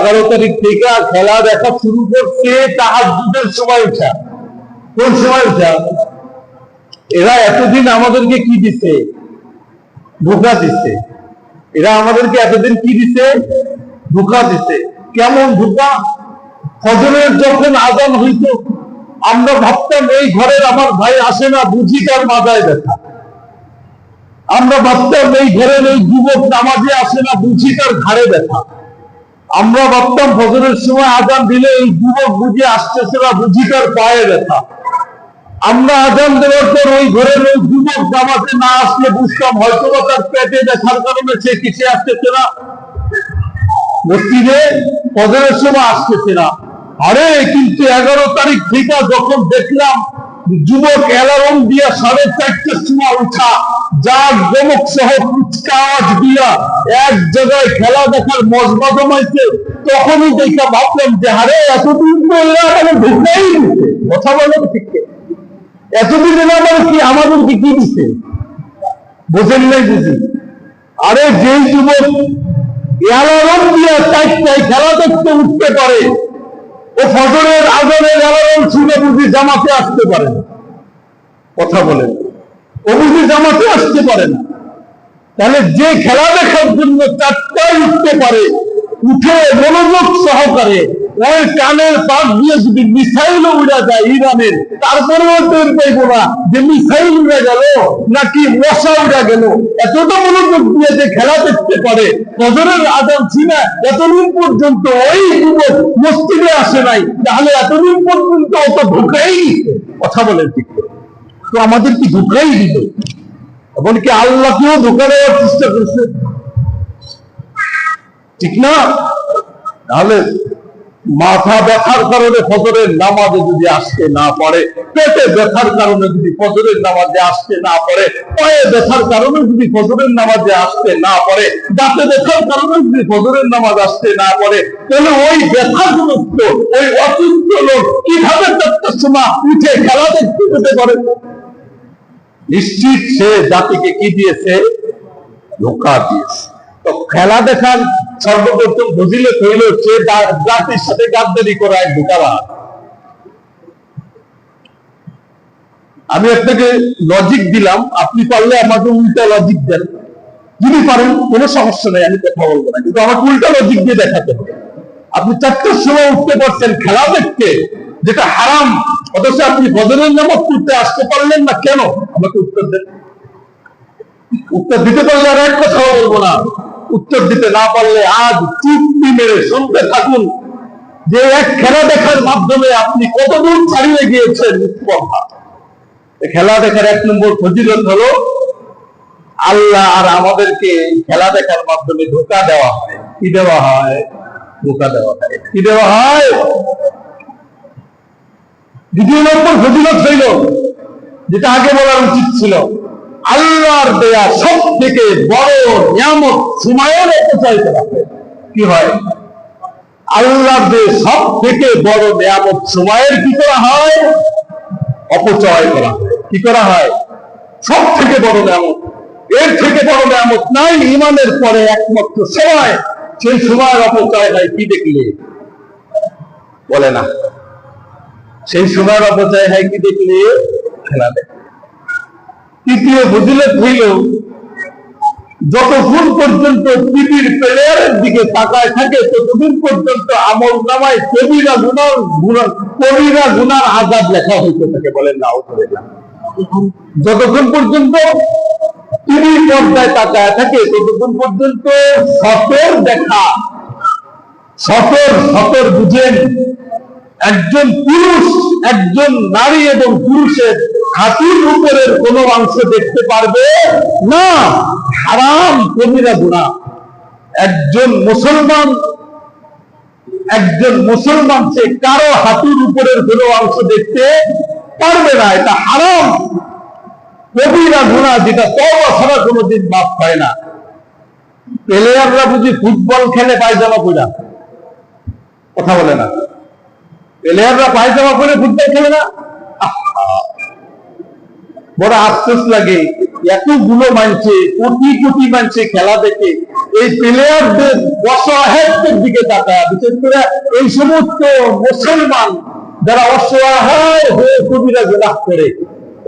11 তারিখ থেকে খেলা দেখা শুরু করছে তাহাজ্জুদের সময় উঠা। কোন সময় উঠা? এরা এতদিন আমাদেরকে কি দিছে? ধোঁকা দিছে। এরা আমাদেরকে এতদিন কি দিছে? ধোঁকা দিছে। কেমন ধোঁকা? ফজরের যখন আজান হইত আমরা ভাবতাম এই ঘরের আমার ভাই আসে না, বুঝি তার মাথায় ব্যথা। আমরা ভাবতাম এই ঘরের এই যুবক নামাজে আসে না, বুঝি তার ঘাড়ে ব্যথা। আমরা ভাবতাম ফজরের সময় আজান দিলে এই যুবক বুঝি আসতেছে না, বুঝি তার পায়ে ব্যথা। আমরা আজান দেওয়ার পর ওই ঘরের ওই যুবক নামাজে না আসলে বুঝতাম হয়তো তার পেটে ব্যথার কারণে সে কিসে আসতেছে না, মসজিদে ফজরের সময় আসতেছে না। আরে কিন্তু 11 তারিখ থেকে যখন দেখলাম যুবক অ্যালার্ম দিয়া 4:30টার সময় উঠা, যার গমক সহ কুচকাওয়াজ দিয়া এক জায়গায় খেলা দেখার মজা জমাইছে, তখনই দেখা ভাবলাম যে আরে এতদিন তো এরা মানে ঢুকাই দিচ্ছে। কথা বলেন ঠিক? এতদিন এরা মানে কি আমাদেরকে কি দিচ্ছে? বোঝেন নাই বুঝি? আরে যেই যুবক অ্যালার্ম দিয়া 4টায় খেলা দেখতে উঠতে পারে, ও ফজরের আজানের অ্যালার্ম শুনে বুঝি জামাতে আসতে পারে না। কথা বলেন, ও বুঝি জামাতে আসতে পারে না। তাহলে যে খেলা দেখার জন্য 4টায় উঠতে পারে, উঠে মনোযোগ সহকারে ওই কানের পাশ দিয়ে যদি মিসাইল উড়া যায় ইরানের, তারপরেও টের পাইব না যে মিসাইল উড়ে গেল নাকি মশা উড়া গেল। এতটা মনোযোগ দিয়ে যে খেলা দেখতে পারে, ফজরের আজান ছিনা এতদিন পর্যন্ত ওই যুবক মসজিদে আসে নাই, তাহলে এতদিন পর্যন্ত অত ধোঁকাই দিত। কথা বলেন ঠিক? তো আমাদের কি ধোঁকাই দিত? এমনকি আল্লাহকেও ধোঁকা দেওয়ার চেষ্টা করছে, ঠিক না? তাহলে মাথা ব্যথার কারণে ফজরের নামাজে যদি আসতে না পারে, পেটে ব্যথার কারণে যদি ফজরের নামাজে আসতে না পারে, পায়ে ব্যথার কারণে যদি ফজরের নামাজে আসতে না পারে, দাঁতে ব্যথার কারণে যদি ফজরের নামাজ আসতে না পারে, তাহলে ওই ব্যথাগ্রস্ত ওই অসুস্থ লোক কিভাবে 4টার সময় উঠে খেলা দেখতে যেতে পারে? নিশ্চিত সে জাতিকে কি দিয়েছে? ধোঁকা দিয়েছে। তো খেলা দেখার সর্বপ্রথম ফজিলত হইল সে জাতির সাথে গাদ্দারি করা এক ধোঁকাবাজ। আমি আপনাকে লজিক দিলাম, আপনি পারলে আমাকে উল্টা লজিক দেন। যদি পারেন কোনো সমস্যা নেই, আমি কথা বলবো না, কিন্তু আমাকে উল্টা লজিক দিয়ে দেখাতে হবে। আপনি 4টার সময় উঠতে পারছেন খেলা দেখতে, যেটা হারাম, অথচ আপনি ফজরের নামাজ পড়তে আসতে পারলেন না কেন? আমাকে উত্তর দেন। উত্তর দিতে পারলে আর এক কথা বলবো না। উত্তর দিতে না পারলে আজ চুক্তি মেরে শুনতে থাকুন যে এক খেলা দেখার মাধ্যমে আপনি কতদূর ছাড়িয়ে গিয়েছেন। খেলা দেখার 1 নম্বর ফজিলত হলো আল্লাহ আর আমাদেরকে খেলা দেখার মাধ্যমে ধোঁকা দেওয়া হয়। কি দেওয়া হয়? ধোঁকা দেওয়া হয়। কি দেওয়া হয়? 2 নম্বর ফজিলত হইল যেটা আগে বলার উচিত ছিল, আল্লাহর দেয়া সব থেকে বড় নিয়ামত সময়ের অপচয় করা হয়। কি হয়? আল্লাহর দেয়া সব থেকে বড় নিয়ামত সময়ের কি করা হয়? অপচয় করা হয়। কি করা হয়? সব থেকে বড় নিয়ামত, এর থেকে বড় নিয়ামত নাই। ঈমানের পরে একমাত্র সময়, সেই সময়ের অপচয় হয় কি দেখলে? বলে না। সেই সময়ের অপচয় হয় কি দেখলে? খেলা দেখে। তৃতীয় ফজিলত হইল যতক্ষণ পর্যন্ত টিভির প্লেয়ারের দিকে তাকায় থাকে ততদিন পর্যন্ত আমল নামায় কবিরা গুনার আযাব লেখা হইতে থাকে। বলেন না? যতক্ষণ পর্যন্ত টিভির পর্দায় তাকায় থাকে ততক্ষণ পর্যন্ত সতর দেখা, সতর বুঝেন, একজন পুরুষ একজন নারী এবং পুরুষের হাতির উপরের কোনো অংশ দেখতে পারবে না। হারাম, কবিরা গুনাহ। একজন মুসলমান সে কারো হাতির উপরের কোনো অংশ দেখতে পারবে না। এটা হারাম, কবিরা গুনাহ, যেটা তওবা ছাড়া কোনোদিন মাফ হয় না। প্লেয়াররা বুঝি ফুটবল খেলে পায়জামা পরা? কথা বলে না। প্লেয়াররা পায়জামা পরে ফুটবল খেলে না? বড় আফসোস লাগে, এতগুলো মানছে, কোটি কোটি মানছে খেলা দেখে, এই প্লেয়ারদের অসহায়ত্বের দিকে তাকায়, বিশেষ করে এই সমস্ত মুসলমান যারা অসহায় হয়ে কবিরা গুনাহ করে,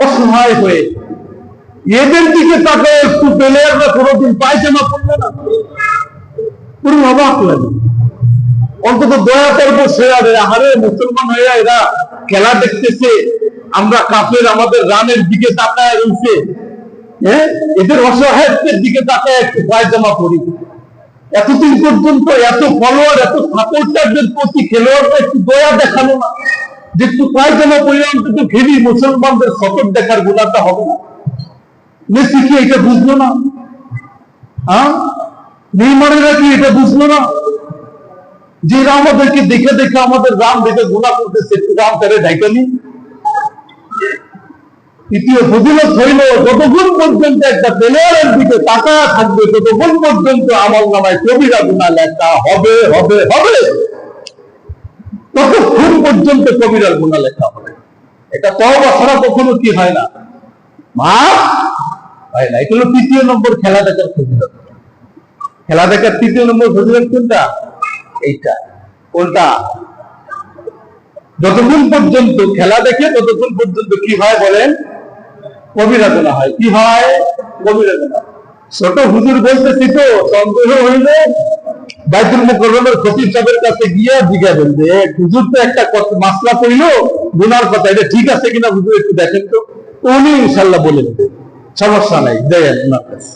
অসহায় হয়ে, এদের দিকে তাকায় একটু প্লেয়াররা কোনোদিন পায়জামা পড়বে না? পুরো অবাক লাগে। অন্তত দয়া করবো সেরাদের, আহারে মুসলমান হয়ে এরা খেলা দেখতেছে, আমরা কাফের আমাদের রানের দিকে তাকায় রয়েছে, হ্যাঁ, এদের অসহায়ত্বের দিকে তাকায় একটু পায়জামা পড়ি। এতদিন পর্যন্ত এত ফলোয়ার, এত সাপোর্টারদের প্রতি খেলোয়াড়রা একটু দয়া দেখালো না, যে একটু পায়জামা পড়লে অন্তত খেলি মুসলমানদের সতর্ক দেখার গুণাটা হবে না? মেসি কি এটা বুঝলো না? হ্যাঁ, নেইমারেরা কি এটা বুঝলো না যে এরা আমাদেরকে দেখে দেখে আমাদের রাম দেখে গুণা করতেছে, একটু রাম তারে ঢাইকানি? তৃতীয় ফজিলত হইল, যতক্ষণ পর্যন্ত একটা প্লেয়ারের দিকে তাকায়া থাকবে ততক্ষণ পর্যন্ত আমল নামায় কবিরা গুনাহ লেখা হবে হবে হবে, ততক্ষণ পর্যন্ত কবিরা গুনাহ লেখা হবে। এটা তওবা ছাড়া কখনো কি হয় না, মাফ হয় না। এগুলো তৃতীয় নম্বর খেলা দেখার ফজিলত। খেলা দেখার তৃতীয় নম্বর ফজিলত কোনটা? এইটা। কোনটা? যতক্ষণ পর্যন্ত খেলা দেখে ততক্ষণ পর্যন্ত কি হয় বলেন? কবিরা গুনাহ হয়। কি হয়? কবিরা গুনাহ। ছোট হুজুর বলতেছি তো, সন্দেহ হইলে বাইতুল মুকাররমের খতিব সাহেবের কাছে গিয়ে জিজ্ঞাসা যে হুজুর তো একটা মাসলা কইলো গুনার কথা, এটা ঠিক আছে কিনা হুজুর একটু দেখেন তো। উনি ইনশাআল্লাহ বলে দেবেন, সমস্যা নাই, দেন ওনার কাছে।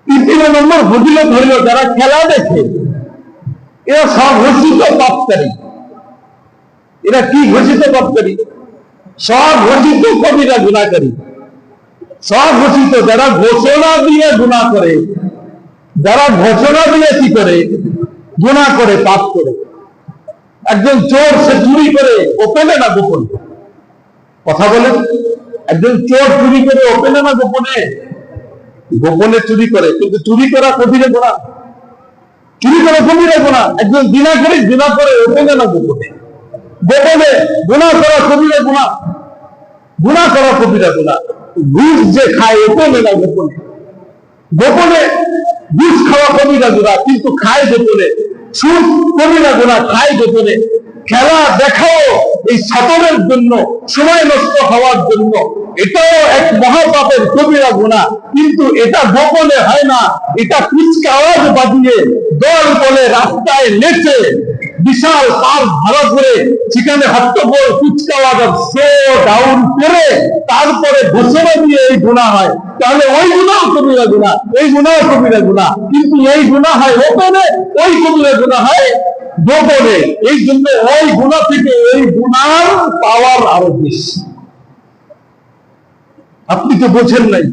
তৃতীয় নম্বর ফজিলত হইল, যারা খেলা দেখে এরা সব ঘোষিত পাপকারী। এরা কি ঘোষিত পাপকারী? সব ঘোষিত কবিরা গুনাহকারী, সব ঘোষিত। যারা ঘোষণা দিয়ে গুনাহ করে, যারা ঘোষণা দিয়ে কি করে? গুনাহ করে, পাপ করে। একজন চোর, সে চুরি করে ওপেনে না গোপনে? কথা বলেন, একজন চোর চুরি করে ওপেনে না গোপনে? গোপনে চুরি করে, কিন্তু চুরি করা কবিরা গুনাহ, চুরি করা কবিরা গুনাহ। একজন জিনা করে, জিনা করে ওপেনে না গোপনে? গোপনে গুনাহ করা কবিরা গুনাহ, গুনাহ করা কবিরা গুনাহ। ঘুষ যে খায় ওপেনে না গোপনে? গোপনে ঘুষ খাওয়া কবিরা গুনাহ, কিন্তু খায় গোপনে। সুদ কবিরা গুনাহ, খায় গোপনে। খেলা দেখাও এই সতরের জন্য, সময় নষ্ট হওয়ার জন্য, এটাও এক মহাপাপের কবিরা গুনাহ, কিন্তু এটা গোপনে হয় না। এটা কুচকে আওয়াজ বাজিয়ে দল বলে রাস্তায় নেচে বিশাল পাল ভাড়া করে সেখানে হট্টগোল কুচকে আওয়াজ শো ডাউন করে তারপরে ঘোষণা দিয়ে এই গুনাহ হয়। তাহলে ওই গুনাহ কবিরা গুনাহ, এই গুনাহ কবিরা গুনাহ, কিন্তু এই গুনাহ হয় ওপেনে, ওই কবিরা গুনাহ হয় গোপনে। এই জন্য ওই গুনাহ থেকে এই গুনার পাওয়ার আরো বেশি। আপনি তো বোঝেন নাই।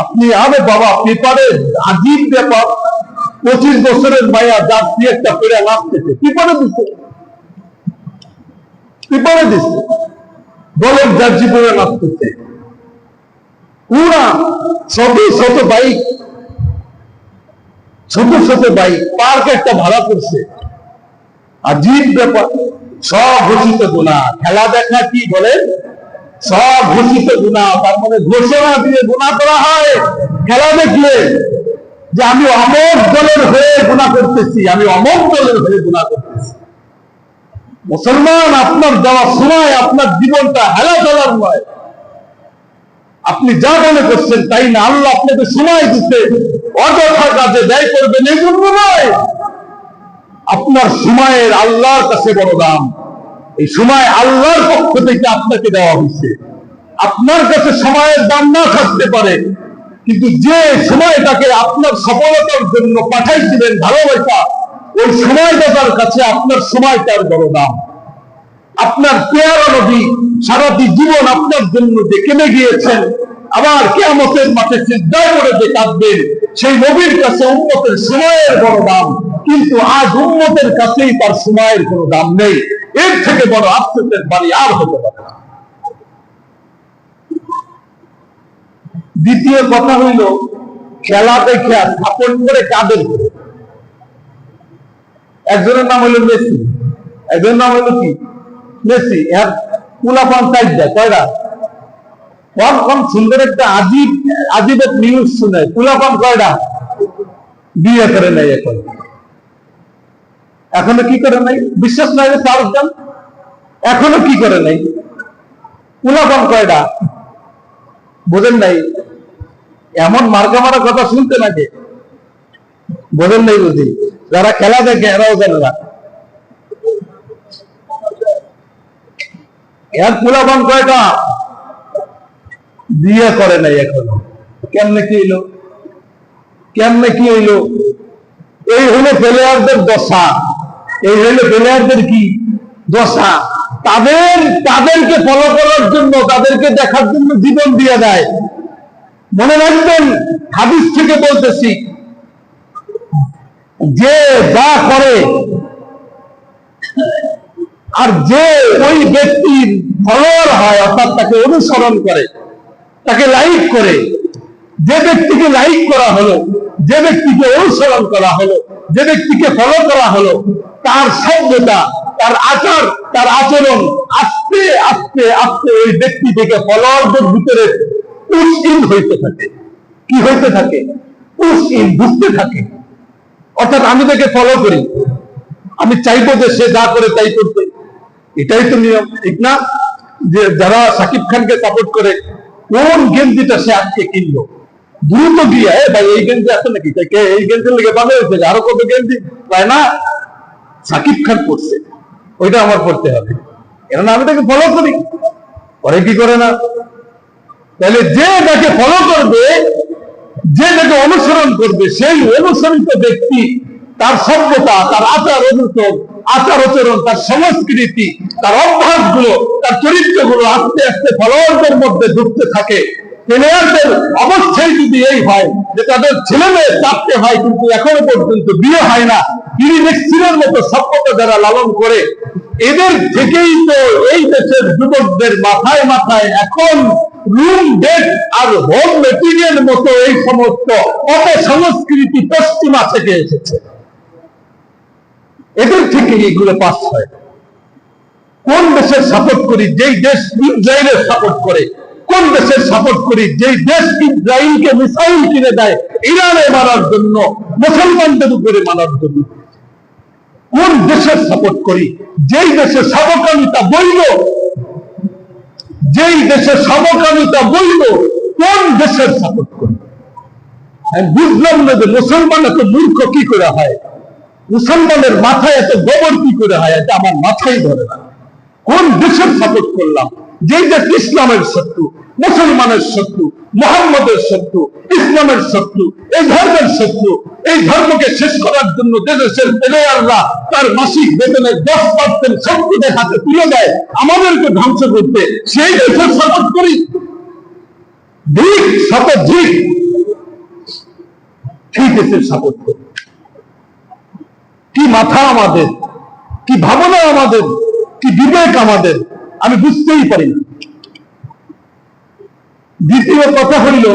আপনি আরে বাবা, পেপারে আজীব ব্যাপার, 25 বছরের মায়া জার্সি একটা পেরে নাচতেছে, পেপারে দিচ্ছে, পেপারে দিচ্ছে, বলেন জার্সি পরে নাচতেছে। পুরা শত শত বাইক, ছোট ছোট বাইক, পার্ক একটা ভাড়া করছে। আজীব ব্যাপার, সব ঘোষিত গুনাহ। খেলা দেখা কি বলেন? সব ঘোষিত গুনাহ। তার মানে ঘোষণা দিয়ে গুনাহ করা হয়। খেলা দেখলে যে আমি অমক দলের হয়ে গুনাহ করতেছি, আমি অমক দলের হয়ে গুনাহ করতেছি। মুসলমান, আপনার দেওয়া সময় আপনার জীবনটা হেলা চলার নয়। আপনি যা মনে করছেন তাই না। আল্লাহ আপনাকে সময় দিতে, অযথা কাজে ব্যয় করবেন এই জন্য নয়। আপনার সময়ের আল্লাহর কাছে বড় দাম। এই সময় আল্লাহর পক্ষ থেকে আপনাকে দেওয়া হয়েছে। আপনার কাছে সময়ের দাম না থাকতে পারে, কিন্তু যে সময়টাকে আপনার সফলতার জন্য পাঠাইছিলেন ভালোবাসা, ওই সময়টার কাছে আপনার সময়টার বড় দাম। আপনার পেয়ারা নবী সারাটি জীবন আপনার জন্য যে কেঁদে গিয়েছেন, আবার কিয়ামতের মাঠে সিজদায় পড়ে যে কাঁদবেন, সেই নবীর কাছে উম্মতের সময়ের বড় দাম। কিন্তু আজ উম্মতের কাছেই তার সময়ের কোনো দাম নেই। এর থেকে বড় আফসোসের বাড়ি আর হতে পারে না। দ্বিতীয় কথা হইল, খেলা দেখে স্থাপন করে কাদের করে। একজনের নাম হইল মেসি, একজনের নাম হইল কি? মেসি। এর পুলাপান চাইটা কয়টা? কম সুন্দর একটা আজীব আজীব নিউজ শুনে পুলাপান কয়টা? বিয়ে করে নাই এখনো কি করে নাই? বিশ্বাস নাই সাহস দেন, এখনো কি করে নাই? পোলাপান কয়টা বোঝেন নাই? এমন মার্কা মারা কথা শুনতে নাকি বোঝেন নাই? বুঝি যারা খেলা দেখে এরাও জানে না। এর পোলাপান কয়টা বিয়ে করে নাই এখনো। কেমনে কি হইলো? কেমনে কি হইলো? এই হলো প্লেয়ারদের দশা, এই হলো প্লেয়ারদের কি দশা। তাদেরকে ফলো করার জন্য, তাদেরকে দেখার জন্য জীবন দিয়ে দেয়। মনে রাখবেন, হাদিস থেকে বলতেছি, যে যা করে আর যে ওই ব্যক্তির ফলোয়ার হয়, অর্থাৎ তাকে অনুসরণ করে, তাকে লাইক করে, যে ব্যক্তিকে লাইক করা হলো, যে ব্যক্তিকে অনুসরণ করা হলো, যে ব্যক্তিকে ফলো করা হলো, তার সভ্যতা, তার আচার, তার আচরণ আস্তে আস্তে আস্তে ওই ব্যক্তি থেকে ফলোয়ারদের ভিতরে পুশ ইন হইতে থাকে। কি হইতে থাকে? পুশ ইন, ঢুকতে থাকে। অর্থাৎ আমি তাকে ফলো করি, আমি চাইবো যে সে যা করে তাই করতে। এটাই তো নিয়ম, ঠিক না? যে যারা শাকিব খানকে সাপোর্ট করে, কোন গেঞ্জিটা সে আজকে কিনলো, দ্রুত গিয়ে ভাই এই গেঞ্জি আছে নাকি, এই গেঞ্জির লেগে বাঁধা হয়েছে, আরো কত গেঞ্জি পায় না, শাকিব খান পড়ছে, ওইটা আমার পড়তে হবে, কেননা আমি তাকে ফলো করি। পরে কি করে না? তাহলে যে তাকে ফলো করবে, যে তাকে অনুসরণ করবে, সেই অনুসরিত ব্যক্তি তার সভ্যতা, তার আচার-আচরণ, তার সংস্কৃতি, তার অভ্যাসগুলো, তার চরিত্রগুলো আস্তে আস্তে ফলোয়ারদের মধ্যে ঢুকতে থাকে। প্লেয়ারদের অবস্থায় যদি এই হয় যে তাদের ছেলে মেয়ে চাপতে হয়, কিন্তু এখনো পর্যন্ত বিয়ে হয় না, ইরিনেক্সিনের মতো সভ্যতা যারা লালন করে, এদের থেকেই তো এই দেশের যুবকদের মাথায় মাথায় এখন রুম ডেট আর হোম মেটেরিয়াল মতো এই সমস্ত অপসংস্কৃতি পশ্চিমা থেকে এসেছে। এদের থেকে এগুলো পাস হয়। কোন দেশের সাপোর্ট করি? যেই দেশ ইসরায়েলের সাপোর্ট করে। কোন দেশের সাপোর্ট করি? যেই দেশ ইসরায়েলকে মিসাইল কিনে দেয় ইরানে মারার জন্য, মুসলমানদের উপরে মারার জন্য। কোন দেশের সাপোর্ট করি? যেই দেশে সমকামিতা বৈধ, যেই দেশে সমকামিতা বৈধ, কোন দেশের সাপোর্ট করি? আমি বুঝলাম না যে মুসলমান এত মূর্খ কি করে হয়, মুসলমানের মাথায় এত গোবর কি করে হয়, এটা আমার মাথায় ধরে না। কোন দেশের সাপোর্ট করলাম? যেই দেশ ইসলামের শত্রু, মুসলমানের শত্রু, মোহাম্মদের শত্রু, ইসলামের শত্রু, এই ধর্মের শত্রু, এই ধর্মকে শেষ করার জন্য যে দেশের প্লেয়াররা তার মাসিক বেতনের 10% শত্রুদের হাতে তুলে দেয় আমাদেরকে ধ্বংস করতে, সেই দেশের সাপোর্ট করি? ঠিক সাপোর্ট, ঠিক সেই দেশের সাপোর্ট করি। কি মাথা আমাদের, কি ভাবনা আমাদের, কি বিবেক আমাদের, আমি বুঝতেই পারি না। দ্বিতীয় কথা হইল,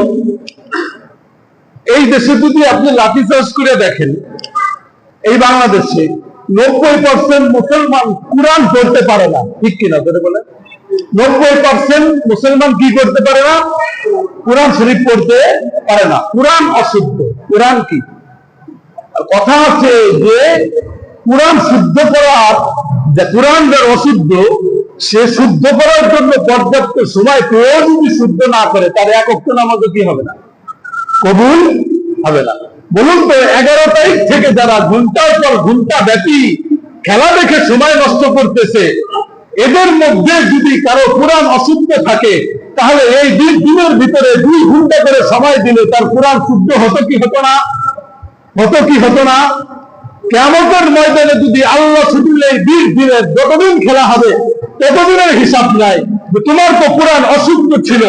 এই দেশে যদি আপনি লাঠিচার্জ করে দেখেন, এই বাংলাদেশে 90% মুসলমান কোরআন পড়তে পারে না, ঠিক কিনা বলে? 90% মুসলমান কি করতে পারে না? কোরআন শরীফ পড়তে পারে না। কোরআন অশুদ্ধ। কোরআন কি? কথা আছে যে কোরআন শুদ্ধ করার, যে কোরআন যার অশুদ্ধ, সে শুদ্ধ করার জন্য পর্যাপ্ত সময় পেয়েও যদি শুদ্ধ না করে, তার এক ওয়াক্ত নামাজও কি হবে না? কবুল হবে না। বলুন তো, 11 তারিখ থেকে যারা ঘন্টার পর ঘন্টা ব্যাপী খেলা দেখে সময় নষ্ট করতেছে, এদের মধ্যে যদি কারো কোরআন অশুদ্ধ থাকে, তাহলে এই 2 দিনের ভিতরে 2 ঘন্টা করে সময় দিলে তার কোরআন শুদ্ধ হতো কি হতো না? হতো কি হতো না? কিয়ামতের ময়দানে যদি আল্লাহ শুধু এই 20 দিনের যতদিন খেলা হবে ততদিনের হিসাব নাই, তোমার তো কোরআন অশুদ্ধ ছিল,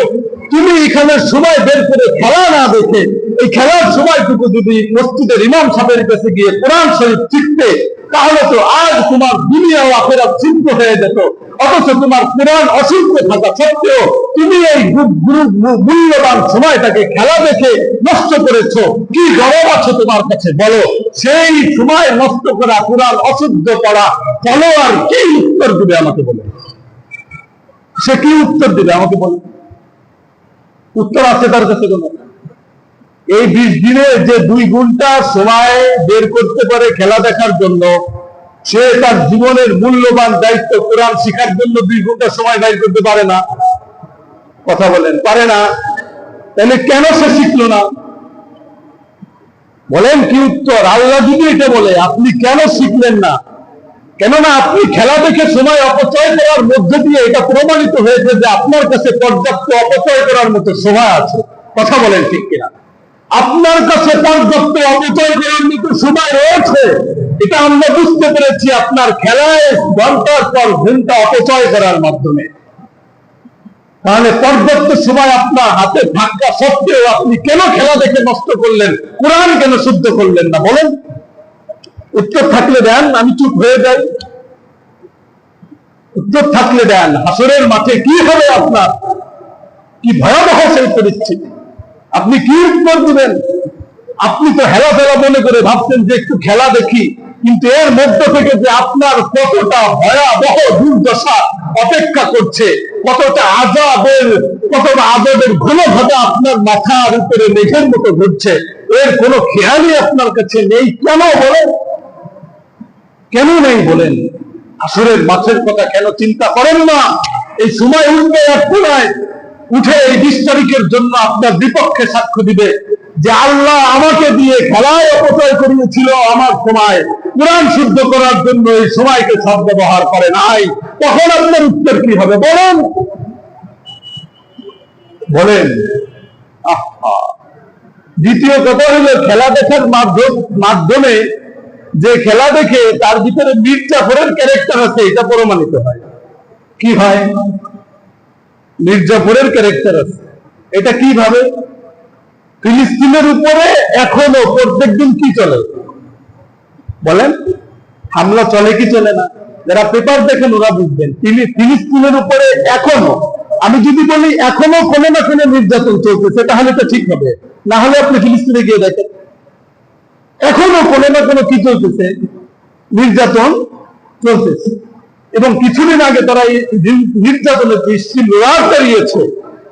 তুমি এখানে সময় বের করে খেলা না দেখে এই খেলার সময়টুকু যদি মসজিদের ইমাম সাহেবের কাছে গিয়ে কোরআন শরীফ শিখতে, তাহলে তো আজ তোমার দুনিয়া ও আখিরাত সিদ্ধ হয়ে যেত। অথচ তোমার কোরআন অশুদ্ধ থাকা সত্ত্বেও তুমি এই মূল্যবান সময়টাকে খেলা দেখে নষ্ট করেছো। কি জবাব আছে তোমার কাছে বলো? সেই সময় নষ্ট করা, কোরআন অশুদ্ধ করা ফলোয়ার কি উত্তর দিবে আমাকে বলে? সে কি উত্তর দিবে আমাকে বলে? উত্তর আছে তার কাছে কোনো? এই 20 দিনে যে 2 ঘন্টা সময় বের করতে পারে খেলা দেখার জন্য, সে তার জীবনের মূল্যবান দায়িত্ব কোরআন শিখার জন্য 2 ঘন্টা সময় বের করতে পারে না? কথা বলেন, পারে না? তাহলে কেন সে শিখলো না? বলেন কি উত্তর? আল্লাহ যদি এটা বলে, আপনি কেন শিখলেন না? কেননা আপনি খেলা দেখে সময় অপচয় করার মধ্যে দিয়ে এটা প্রমাণিত হয়েছে যে আপনার কাছে পর্যাপ্ত অপচয় করার মতো সময় আছে। কথা বলেন ঠিক কিনা? আপনার কাছে পর্যাপ্ত অপচয় করার মতো সময় রয়েছে, এটা আমরা বুঝতে পেরেছি আপনার খেলায় ঘন্টার পর ঘন্টা অপচয় করার মাধ্যমে। তাহলে পর্যাপ্ত সময় আপনার হাতে থাকা সত্ত্বেও আপনি কেন খেলা দেখে নষ্ট করলেন? কোরআন কেন শুদ্ধ করলেন না? বলেন। উত্তর থাকলে দেন, আমি চুপ হয়ে যাই। উত্তর থাকলে দেন। হাসরের মাঠে কি হবে আপনার? কি ভয়াবহ সেই পরিস্থিতি, আপনি কি উত্তর দিবেন? আপনি তো হেলা ফেলা মনে করে ভাবছেন যে একটু খেলা দেখি, কিন্তু এর মধ্য থেকে যে আপনার কতটা ভয়াবহ দুর্দশা অপেক্ষা করছে, কতটা আজাবের ঘন ঘটা আপনার মাথার উপরে মেঘের মতো ঘুরছে, এর কোনো খেয়ালই আপনার কাছে নেই। কেন বলেন? কেন নেই বলেন? আসরের মাঠের কথা কেন চিন্তা করেন না? এই সময় উঠবে এক কোনায়, উঠে এই 20 তারিখের জন্য আপনার বিপক্ষে সাক্ষ্য দিবে যে আল্লাহ আমাকে দিয়ে খেলায় অপচয় করিয়েছিল, আমার সময় কোরআন শুদ্ধ করার জন্য এই সময়কে সদ্ব্যবহার করে নাই। তখন আপনার উত্তর কি হবে? বলেন। বলেন। দ্বিতীয় কথা হলো, খেলা দেখার মাধ্যমে যে খেলা দেখে তার ভিতরে মীর জাফরের ক্যারেক্টার আছে, এটা প্রমাণিত হয়। কি হয়? মীর জাফরের ক্যারেক্টার আছে। এটা কিভাবে? ফিলিস্তিনের উপরে এখনো প্রত্যেকদিন কি চলে? বলেন। হামলা চলে কি চলে না? যারা পেপার দেখেন ওরা বুঝবেন। ফিলিস্তিনের উপরে এখনো, আমি যদি বলি এখনো কোনো না কোনো নির্যাতন চলতেছে, তাহলে তো ঠিক হবে। না হলে আপনি ফিলিস্তিনে গিয়ে দেখেন, এখনো কোনো না কোনো কি চলতেছে? নির্যাতন চলতেছে। এবং কিছুদিন আগে তারা এই নির্যাতনের দাঁড়িয়েছে,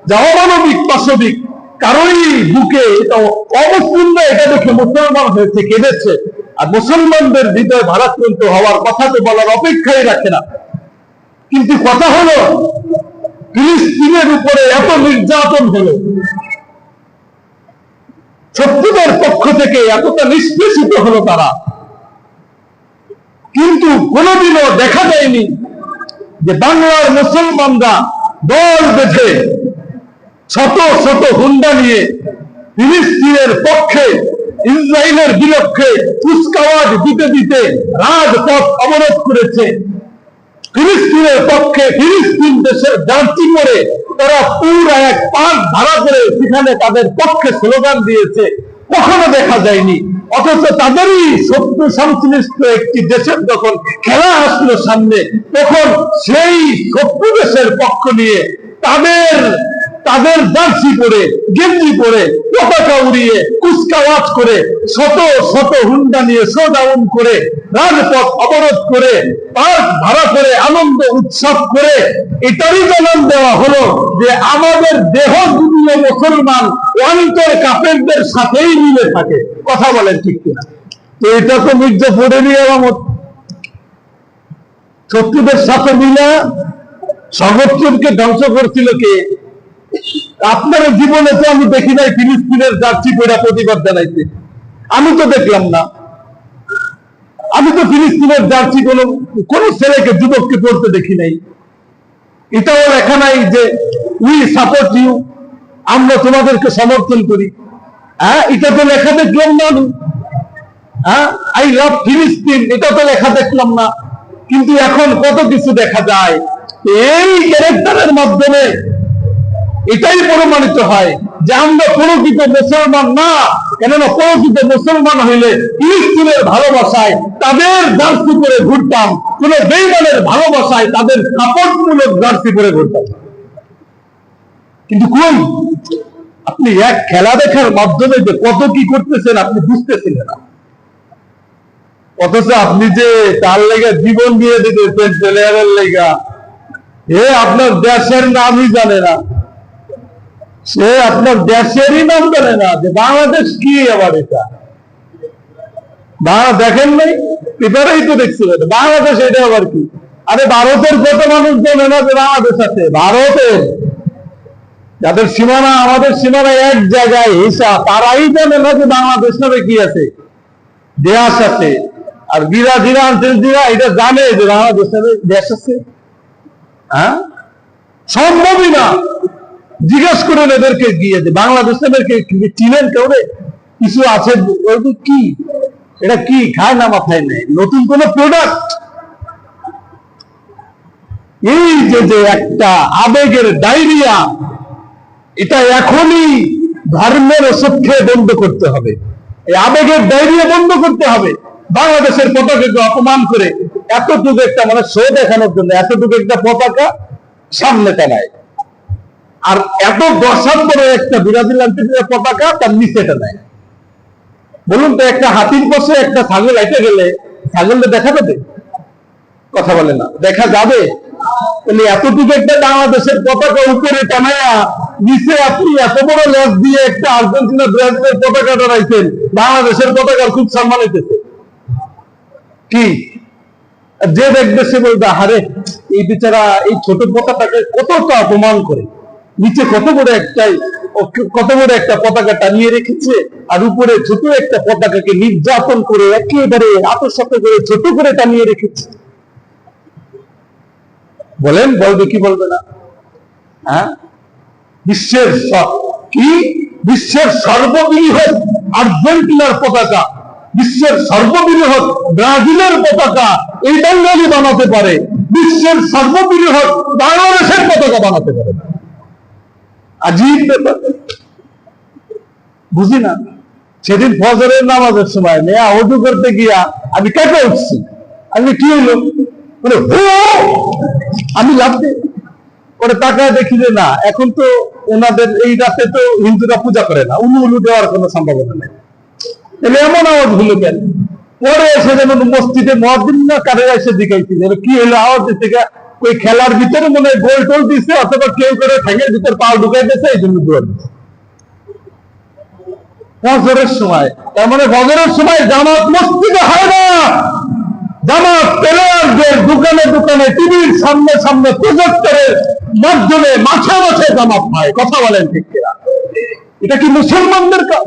যা অমানবিক, পাশবিক, কারোই বুকে এটা অমুসলিমরা এটা দেখে মুসলমান হয়েছে, কেঁদেছে। আর মুসলমানদের হৃদয় ভারাক্রান্ত হওয়ার কথা তো বলার অপেক্ষাই রাখে না। কিন্তু কথা হলো, ফিলিস্তিনের উপরে এত নির্যাতন হলো, শত্রুদের পক্ষ থেকে এতটা নিষ্পেষিত হলো তারা, কিন্তু কোনোদিনও দেখা যায়নি যে বাংলার মুসলমানরা দল বেঁধে শত শত হুন্ডা নিয়ে ফিলিস্তিনের পক্ষে, ইসরায়েলের বিপক্ষে কুচকাওয়াজ দিতে দিতে রাজপথ অবরোধ করেছে। ফিলিস্তিনের পক্ষে, ফিলিস্তিন দেশের জার্সি পরে তারা পুরো এক পাঁচ ধারা করে সেখানে তাদের পক্ষে স্লোগান দিয়েছে, কখনো দেখা যায়নি। অথচ তাদেরই শত্রু সংশ্লিষ্ট একটি দেশের যখন খেলা আসলো সামনে, তখন সেই শত্রু দেশের পক্ষ নিয়ে তাদের জার্সি পরে, গেঞ্জি পরে, পতাকা উড়িয়ে, কুচকাওয়াজ করে, শত শত হুন্ডা নিয়ে শোডাউন করে, রাজপথ অবরোধ করে, পার্ক ভাড়া করে, আনন্দ উৎসব করে এটারই জানান দেওয়া হলো যে আমাদের দেহ যদিও মুসলমান, অন্তর কাফেরদের সাথেই মিলে থাকে। কথা বলেন ঠিক কিনা? তো এটা তো মির্জাফরেরই আলামত। শত্রুদের সাথে মিলে সর্বোচ্চকে ধ্বংস করছিল কে? আপনার জীবনে তো আমি দেখি নাই ফিলিস্তিনের জার্সি পরে প্রতিবাদ জানাইতে, আমি তো দেখলাম না। আমি তো ফিলিস্তিনের জার্সি কোন ছেলেকে, যুবককে পড়তে দেখি নাই। এটাও লেখা নাই যে উই সাপোর্ট ইউ, আমরা তোমাদেরকে সমর্থন করি। হ্যাঁ, এটা তো লেখা দেখলাম না আমি। হ্যাঁ, আই লাভ ফিলিস্তিন, এটা তো লেখা দেখলাম না। কিন্তু এখন কত কিছু দেখা যায়। এই ক্যারেক্টারের মাধ্যমে এটাই প্রমাণিত হয় যে আমরা প্রকৃত মুসলমান না। কেননা প্রকৃত মুসলমান হইলে ফিলিস্তিনের ভালোবাসায় তাদের জার্সি পরে ঘুরতাম, কোন বেঈমানের ভালোবাসায় তাদের সাপোর্টমূলক জার্সি পরে ঘুরতাম। কিন্তু কই, আপনি এক খেলা দেখার মাধ্যমে যে কত কি করতেছেন আপনি বুঝতেছিলেন না। অথচ আপনি যে তার লেগে জীবন দিয়ে দিতেছেন প্লেয়ারের লেগা, আপনার দেশের নামই জানে না। সে আপনার দেশেরই নাম জানে না যে বাংলাদেশ কি। আবার এটা বাংলা দেখেন নাই, পেপারেই তো দেখছিলেন বাংলাদেশ এটা আবার কি। আরে ভারতের কত মানুষ জানে না যে বাংলাদেশ আছে। ভারতের যাদের সীমানা আমাদের সীমানা এক জায়গায় হিসাব, তারাই জানে না যে বাংলাদেশ নামে কি আছে, দেশ আছে। আর বিরাজিরা আঞ্চলিকরা এটা জানে যে বাংলাদেশ নামে দেশ আছে। হ্যাঁ, সম্ভবই না। জিজ্ঞেস করেন এদেরকে গিয়ে যে বাংলাদেশ নামে চিনেন কেউ? কিছু আছে কি, এটা কি খায় না মাথায় নেই, নতুন কোন প্রোডাক্ট? এই যে একটা আবেগের ডায়রিয়া, এটা এখনই ধর্মের ওষুধ খেয়ে বন্ধ করতে হবে। এই আবেগের ডায়রিয়া বন্ধ করতে হবে। বাংলাদেশের পতাকাকে অপমান করে এতটুকু একটা মানে শো দেখানোর জন্য এতটুকু একটা পতাকা সামনে টানায়, আর এত দশার পরে একটা বিরাজিল পতাকা তার নিচে টানায়। বলুন তো, একটা হাতির পাশে একটা ছাগল এসে গেলে ছাগলটা দেখা যাবে? কথা বলে না, দেখা যাবে? এতটুকু একটা বাংলাদেশের পতাকা উপরে টানায়া নিচে আপনি এত বড় লেজ দিয়ে একটা আর্জেন্টিনা ব্রাজিলের পতাকা টানাইছেন, বাংলাদেশের পতাকার খুব সম্মান হইতেছে কি? যে দেখবে সে বলবে, আরে এই বেচারা এই ছোট পতাকাকে কতটা অপমান করে, নিচে কত বড় একটা পতাকা টানিয়ে রেখেছে, আর উপরে ছোট একটা পতাকাকে নির্যাতন করে একেবারে আতশত করে ছোট করে টানিয়ে রেখেছে। বলেন, বলবে কি বলবে না? হ্যাঁ, বিশ্বের সর্ববৃহৎ আর্জেন্টিনার পতাকা, বিশ্বের সর্ববৃহৎ ব্রাজিলের পতাকা এই বাঙালি বানাতে পারে, বিশ্বের সর্ববৃহৎ বাংলাদেশের পতাকা বানাতে পারে না। আজীব ব্যাপার, বুঝি না। সেদিন ফজরের নামাজের সময় মেয়া ওযু করতে গিয়া আমি কেটে উঠছি। আমি কি হইলো, আমি লাভতে ওরা তাকায় দেখি যে না, এখন তো ওনাদের এই রাতে তো হিন্দুরা পূজা করে না, উলু দেওয়ার কোনো সম্ভাবনা নেই। তাহলে এমন আওয়াজ হলো কেন? পরে এসে যেমন মসজিদে মুয়াজ্জিন না কারেরা এসে জিজ্ঞাসা করে কি হলো আওয়াজ দিচ্ছে, ওই খেলার ভিতরে মনে হয় গোল টোল দিচ্ছে, অথবা কেউ করে ঠ্যাঙের ভিতর পা ঢুকাই দিচ্ছে, এই জন্য দোয়া দিচ্ছে ফজরের সময়। তার মানে ফজরের সময় জামাত মসজিদে হয় না, জামাত প্লেয়ারদের দোকানে দোকানে টিভির সামনে সামনে প্রজেক্টরের মাধ্যমে মাঠে মাঠে জামাত হয়। কথা বলেন ঠিক কিনা? এটা কি মুসলমানদের কাজ?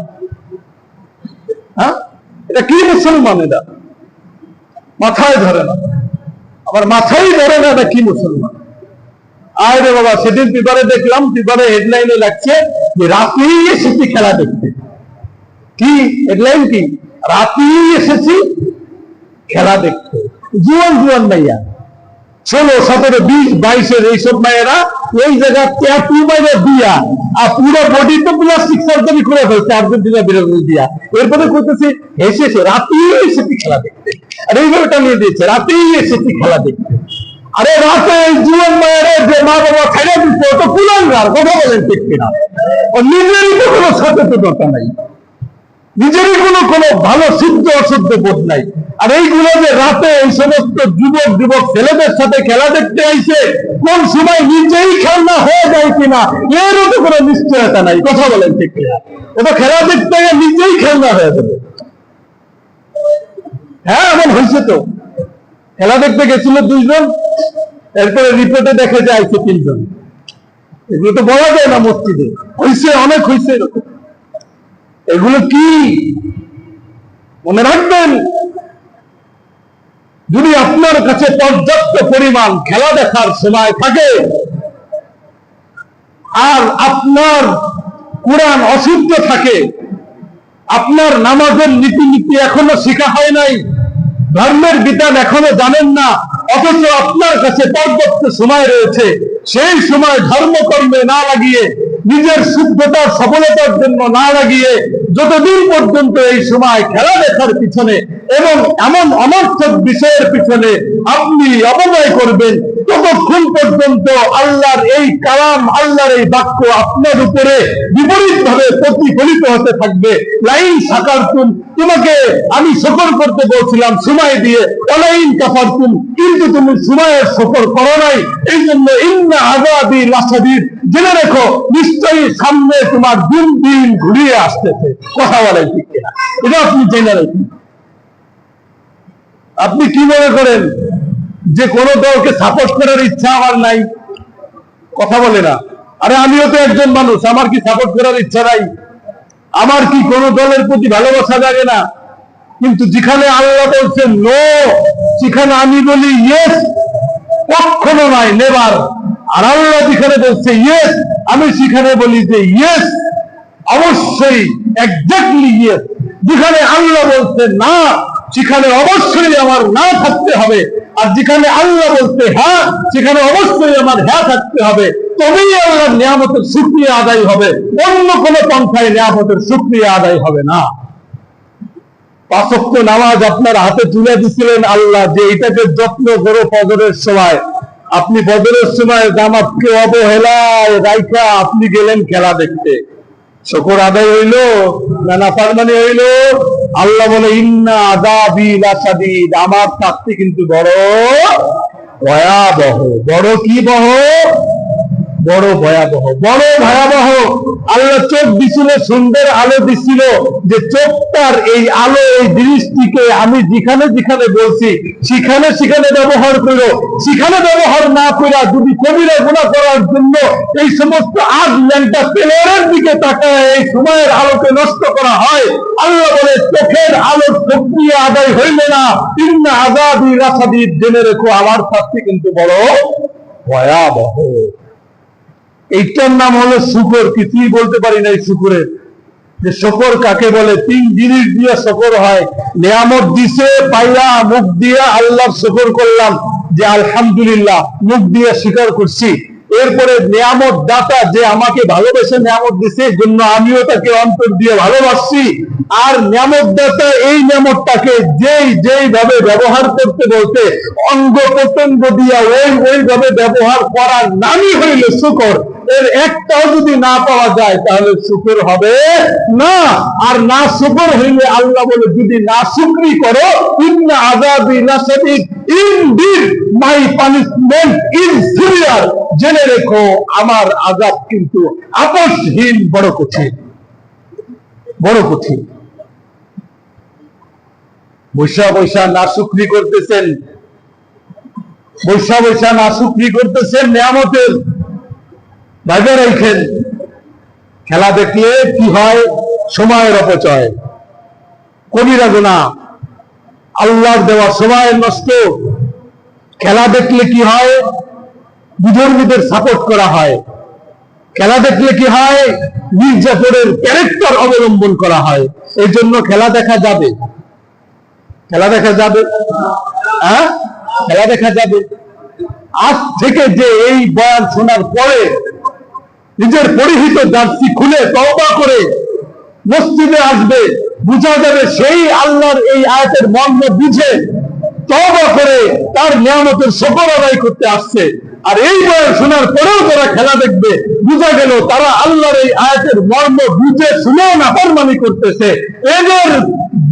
হ্যাঁ, এটা কি মুসলমান? এটা মাথায় ধরে না, আমার মাথায় ধরে না, এটা কি মুসলমান? আরে বাবা, সেদিন পেপারে দেখলাম, পেপারে হেডলাইনে লাগছে যে রাতেই এসেছি খেলা দেখতে। কি হেডলাইন? কি রাতেই এসেছি খেলা দেখতে? জুয়ান জুয়ান মাইয়া, 16, 17, 20, 22 এইসব মায়েরা এই জায়গা ট্যাটু মাইরে দিয়া আর পুরো বডি তো প্লাস্টিক সার্জারি করে ফেলছে আর্জেন্টিনা বিরোধী দিয়া। এরপরে করতেছে এসেছে রাতেই এসেছি খেলা দেখতে, আর এইভাবে টানিয়ে দিয়েছে রাতেই এসেছি খেলা দেখতে। আরে রাতে এই জুয়ান মায়েরা যে মা বাবা ছেড়ে দিচ্ছে, ও তো কুলাঙ্গার। কথা বলেন ঠিক কিনা? ও নিজেরই তো কোনো সচেতনতা নাই, নিজেরই কোনো ভালো সিদ্ধ অশুদ্ধ বোধ নাই। আর এইগুলো যে রাতে এই সমস্ত যুবক ছেলেদের সাথে খেলা দেখতে আইছে, কোন সময় নিজেই খেলনা হয়ে যায় কিনা এরও তো কোনো নিশ্চয়তা নাই। কথা বলেন ঠিক কিনা? ও তো খেলা দেখতে নিজেই খেলনা হয়ে যাবে। হ্যাঁ, এমন হয়েছে তো। খেলা দেখতে গেছিল 2 জন, এরপরে রিপোর্টে দেখা যায় 3 জন। এগুলো তো বলা যায় না মসজিদে। হয়েছে, অনেক হয়েছে এরকম। এগুলো কি মনে রাখবেন, যদি আপনার কাছে পর্যাপ্ত পরিমাণ খেলা দেখার সময় থাকে আর আপনার কোরআন অশুদ্ধ থাকে, আপনার নামাজের নীতি এখনো শেখা হয় নাই, ধর্মের বিধান এখনো জানেন না, অথচ আপনার কাছে পর্যাপ্ত সময় রয়েছে, সেই সময় ধর্মকর্মে না লাগিয়ে, নিজের শুদ্ধতার সফলতার জন্য না লাগিয়ে, যতদিন পর্যন্ত এই সময় খেলা দেখার পিছনে এবং এমন অনর্থক বিষয়ের পিছনে আপনি অপব্যয় করবেন, ততক্ষণ পর্যন্ত আল্লাহর এই কালাম, আল্লাহর এই বাক্য আপনার উপরে বিপরীত ভাবে প্রতিফলিত হতে থাকবে। লাইন সাকারতুম, তোমাকে আমি শুকর করতে বলছিলাম সময় দিয়ে, ওয়ালাইন কাফারতুম, কিন্তু তুমি সময়ের শুকর করো নাই। এই জন্য ইন্না আযাবি লাশাদীদ, জেনে রেখো নিশ্চয়ই সামনে তোমার দিন ঘুরিয়ে আসতেছে। কথা বলেন ঠিক কিনা? এটা আপনি জেনে রাখুন। আপনি কি মনে করেন যে কোন দলকে সাপোর্ট করার ইচ্ছা আমার নাই? কথা বলে না। আরে আমিও তো একজন মানুষ, আমার কি সাপোর্ট করার ইচ্ছা নাই? আমার কি কোন দলের প্রতি ভালোবাসা জাগে না? কিন্তু যেখানে আল্লাহ বলছেন নো, সেখানে আমি বলি ইয়েস, কখনো নয়, নেভার। আর আল্লাহ যেখানে বলছে ইয়েস, আমি সেখানে বলি যে ইয়েস, অবশ্যই, এক্স্যাক্টলি ইয়েস। যেখানে আল্লাহ বলছে না, সেখানে অবশ্যই আমার না থাকতে হবে। আর যেখানে আল্লাহ বলছে হ্যাঁ, সেখানে অবশ্যই আমার হ্যাঁ থাকতে হবে। তবেই আল্লাহর নিয়ামতের শুকরিয়া আদায় হবে, অন্য কোন পন্থায় নিয়ামতের শুকরিয়া আদায় হবে না। 5 ওয়াক্ত নামাজ আপনার হাতে তুলে দিছিলেন আল্লাহ, যে এটাকে যত্ন করো ফজরের সময়। আপনি ফজরের সময় জামাতকে অবহেলায় রাইখা আপনি গেলেন খেলা দেখতে। শুকর আদায় হইল না নাফরমানি হইল? আল্লাহ বলে ইন্না আযাবি লাশাদীদ, আমার শাস্তি কিন্তু বড় ভয়াবহ। বড় কি বহ? বড় ভয়াবহ, বড় ভয়াবহ। আল্লাহ চোখ দিছিল, সুন্দর আলো দিছিল, যে চোখটার এই আলো, এই দৃষ্টিকে আমি যেখানে যেখানে বলছি সেখানে সেখানে ব্যবহার করো। সেখানে ব্যবহার না করে যদি কবিরা গুনাহ করার জন্য এই সমস্ত আগ ল্যাংটা প্লেয়ারের দিকে তাকায় এই সময়ের আলোকে নষ্ট করা হয়, আল্লাহ বলে চোখের আলোর প্রক্রিয়া আদায় হইলে না। ইন্না আযাবি লাশাদীদ, জেনে রেখো আমার শাস্তি কিন্তু বড় ভয়াবহ। এইটার নাম হলো শুকর। কিছুই বলতে পারি না এই শুকরের, যে শুকর কাকে বলে। 3 জিনিস দিয়ে শুকর হয়। নিয়ামত দিছে পাইয়া মুখ দিয়ে আল্লাহর শুকর করলাম, যে আলহামদুলিল্লাহ, মুখ দিয়ে স্বীকার করছি। এরপরে নিয়ামত দাতা যে আমাকে ভালোবেসে নিয়ামত দিছে, এই জন্য আমিও তাকে অন্তর দিয়ে ভালোবাসছি। আর নিয়ামত দাতা এই নিয়ামতটাকে যেই ভাবে ব্যবহার করতে বলতে, অঙ্গ প্রত্যঙ্গ দিয়া ওইভাবে ব্যবহার করার নামই হইল শুকর। এর একটাও যদি না পাওয়া যায় তাহলে শুকর হবে না। আর না শুকর হইলে আল্লাহ বলে যদি না শুকরি করো, ইন্না আযাবি লাশাদীদ, indeed my punishment is severe, জেনে রেখো আমার আযাব কিন্তু আপসহীন, বড় কঠিন, বড় কঠিন। বৈশা বৈশা না শুকরি করতেছেন, বৈশা বৈশা না শুকরি করতেছেন নিয়ামতের। ভাইবে রাখেন, খেলা দেখলে কি হয়? সময়ের অপচয়, কবিরা গুনাহ, আল্লাহর দেওয়া সময়ের নষ্ট। খেলা দেখলে কি হয়? বিধর্মীদের সাপোর্ট করা হয়। খেলা দেখলে কি হয়? মির্জাফরের ক্যারেক্টার অবলম্বন করা হয়। এই জন্য খেলা দেখা যাবে, খেলা দেখা যাবে, হ্যাঁ খেলা দেখা যাবে। আজ থেকে যে এই বয়ান শোনার পরে নিজের পরিহিত জার্সি খুলে তওবা করে মসজিদে আসবে, বুঝা যাবে সেই আল্লাহর এই আয়াতের মর্ম বুঝে তওবা করে তার নিয়ামতের শুকর আদায় করতে আসছে। আর এই বয়ান শোনার পরেও তারা খেলা দেখবে, বুঝা গেল তারা আল্লাহর এই আয়াতের মর্ম বুঝে শুনেও নাফরমানি করতেছে। এদের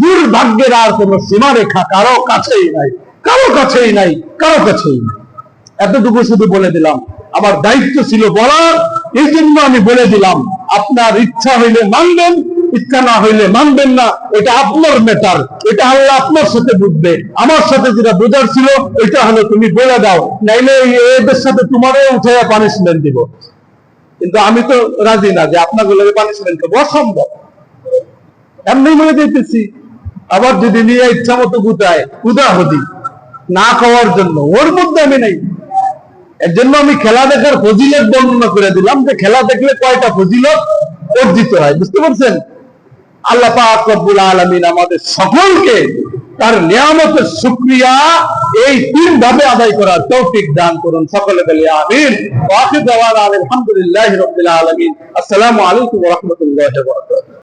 দুর্ভাগ্যের আর কোন সীমারেখা কারো কাছেই নাই, কারো কাছেই নাই, কারো কাছেই নাই। এতটুকু শুধু বলে দিলাম, আমার দায়িত্ব ছিল বলার, এই জন্য আমি বলে দিলাম। আপনার ইচ্ছা হইলে মানবেন, ইচ্ছা না হইলে মানবেন না, এটা আপনার ম্যাটার, এটা আল্লাহ আপনার সাথে বুঝবে। আমার সাথে যেটা বোঝার ছিল এটা হলো তুমি বলে দাও, নাইলে এদের সাথে তোমারও উঠে পানিশমেন্ট দিব। কিন্তু আমি তো রাজি না যে আপনাগুলোকে পানিশমেন্ট দেবো, অসম্ভব। এমনি বলে দিতেছি। আবার যদি নিয়ে ইচ্ছা মতো গুটায় উদাহরণ না খাওয়ার জন্য, ওর মধ্যে আমি নাই। এর জন্য আমি খেলা দেখার ফজিলত বর্ণনা করে দিলাম, যে খেলা দেখলে কয়টা ফজিলত অর্জিত হয়, বুঝতে পারছেন? আল্লাহ পাক রব্বুল আলামিন আমাদের সকলকে তার নিয়ামতের শুকরিয়া এই 3 ভাবে আদায় করার তৌফিক দান করুন। সকলে বলি আমিন। ওয়া আখিরু দাওয়ানা আলহামদুলিল্লাহি রাব্বিল আলামিন। আসসালামু আলাইকুম ওয়া রাহমাতুল্লাহি ওয়া বারাকাতুহু।